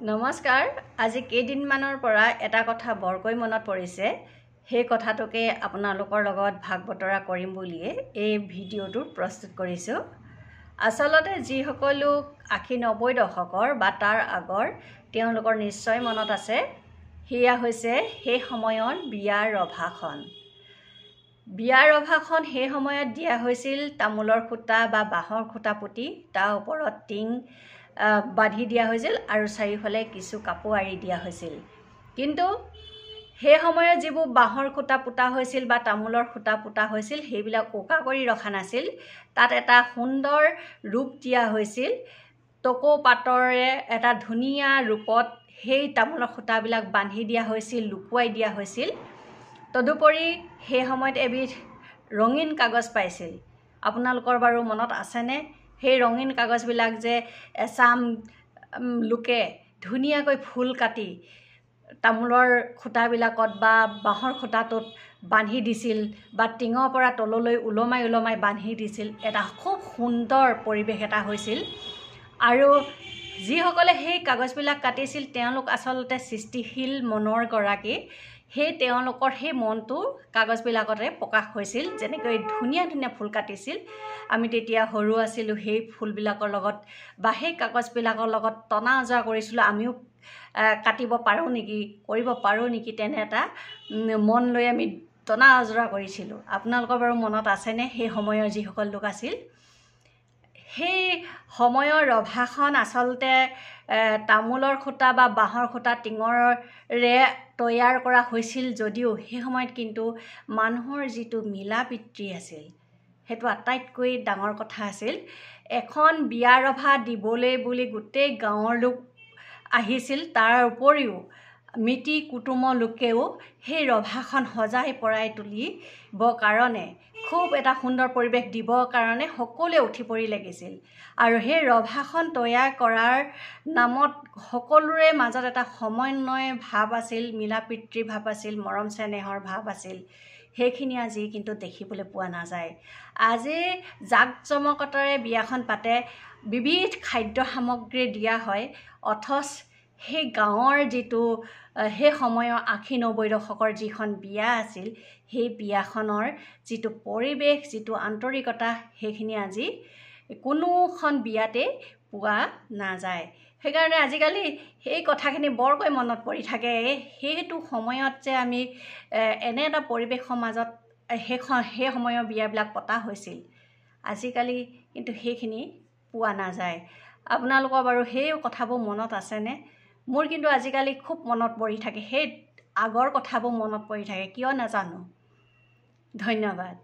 নমস্কাৰ। আজি কেইদিনমানৰ পৰা এটা কথা বৰকৈ মনত পৰিছে। সেই কথাটোকে আপোনালোকৰ লগত ভাগ বতৰা কৰিম বুলিয়ে এই ভিডিঅ'টো প্ৰস্তুত কৰিছোঁ। আচলতে যিসকল লোক 80-90 দশকৰ বা তাৰ আগৰ তেওঁলোকৰ নিশ্চয় মনত আছে, সেয়া হৈছে সেই সময়ৰ বিয়াৰ ৰভাখন। বিয়াৰ ৰভাখন সেই সময়ত দিয়া হৈছিল তামোলৰ খুঁটা বা বাঁহৰ খুঁটা পুতি তাৰ ওপৰত টিং বান্ধি দিয়া হৈছিল আৰু চাৰিওফালে কিছু কাপোৰ আঁৰি দিয়া হৈছিল। কিন্তু সেই সময়ত যিবোৰ বাঁহৰ খুঁটা পোতা হৈছিল বা তামোলৰ খুঁটা পোতা হৈছিল সেইবিলাক ওকা কৰি ৰখা নাছিল। তাত এটা সুন্দৰ ৰূপ দিয়া হৈছিল। টকৌ পাতৰে এটা ধুনীয়া ৰূপত সেই তামোলৰ খুঁটাবিলাক বান্ধি দিয়া হৈছিল, লুকুৱাই দিয়া হৈছিল। তদুপৰি সেই সময়ত এবিধ ৰঙীন কাগজ পাইছিল। আপোনালোকৰ বাৰু মনত আছেনে? সেই ৰঙীন কাগজবিলাক যে এচাম লোকে ধুনীয়াকৈ ফুল কাটি তামোলৰ খুঁটাবিলাকত বা বাঁহৰ খুঁটাটোত বান্ধি দিছিল বা টিঙৰ পৰা তললৈ ওলমাই ওলমাই বান্ধি দিছিল। এটা খুব সুন্দৰ পৰিৱেশ এটা হৈছিল। আৰু যিসকলে সেই কাগজবিলাক কাটিছিল তেওঁলোক আচলতে সৃষ্টিশীল মনৰ গৰাকী। সেই তেওঁলোকৰ সেই মনটো কাগজবিলাকতে প্ৰকাশ হৈছিল। যেনেকৈ ধুনীয়া ধুনীয়া ফুল কাটিছিল। আমি তেতিয়া সৰু আছিলোঁ, সেই ফুলবিলাকৰ লগত বা সেই কাগজবিলাকৰ লগত টনা আজোৰা কৰিছিলোঁ। আমিও কাটিব পাৰোঁ নেকি, কৰিব পাৰোঁ নেকি, তেনে এটা মন লৈ আমি টনা আজোৰা কৰিছিলোঁ। আপোনালোকৰ বাৰু মনত আছেনে সেই সময়ৰ যিসকল লোক আছিল? সেই সময়ৰ ৰভাখন আচলতে তামোলৰ খুঁটা বা বাঁহৰ খুঁটা টিঙৰে তৈয়াৰ কৰা হৈছিল যদিও সেই সময়ত কিন্তু মানুহৰ যিটো মিলা প্ৰীতি আছিল সেইটো আটাইতকৈ ডাঙৰ কথা আছিল। এখন বিয়া ৰভা দিবলৈ বুলি গোটেই গাঁৱৰ লোক আহিছিল। তাৰ উপৰিও মিতি কুটুমৰ লোকেও সেই ৰভাখন সজাই পৰাই তুলিবৰ কাৰণে, খুব এটা সুন্দৰ পৰিৱেশ দিবৰ কাৰণে সকলোৱে উঠি পৰি লাগিছিল। আৰু সেই ৰভাখন তৈয়াৰ কৰাৰ নামত সকলোৰে মাজত এটা সমন্বয় ভাৱ আছিল, মিলা প্ৰীতিৰ ভাৱ আছিল, মৰম চেনেহৰ ভাৱ আছিল। সেইখিনি আজি কিন্তু দেখিবলৈ পোৱা নাযায়। আজি জাক জমকতাৰে বিয়াখন পাতে, বিবিধ খাদ্য সামগ্ৰী দিয়া হয়, অথচ সেই গাঁৱৰ যিটো সেই সময়ৰ 80-90 দশকৰ যিখন বিয়া আছিল সেই বিয়াখনৰ যিটো পৰিৱেশ, যিটো আন্তৰিকতা, সেইখিনি আজি কোনোখন বিয়াতে পোৱা নাযায়। সেইকাৰণে আজিকালি সেই কথাখিনি বৰকৈ মনত পৰি থাকে। সেইটো সময়ত যে আমি এনে এটা পৰিৱেশৰ মাজত সেই সময়ৰ বিয়াবিলাক পতা হৈছিল, আজিকালি কিন্তু সেইখিনি পোৱা নাযায়। আপোনালোকৰ বাৰু সেই কথাবোৰ মনত আছেনে? মোৰ কিন্তু আজিকালি খুব মনত পৰি থাকে। সেই আগৰ কথাবোৰ মনত পৰি থাকে, কিয় নাজানো। ধন্যবাদ।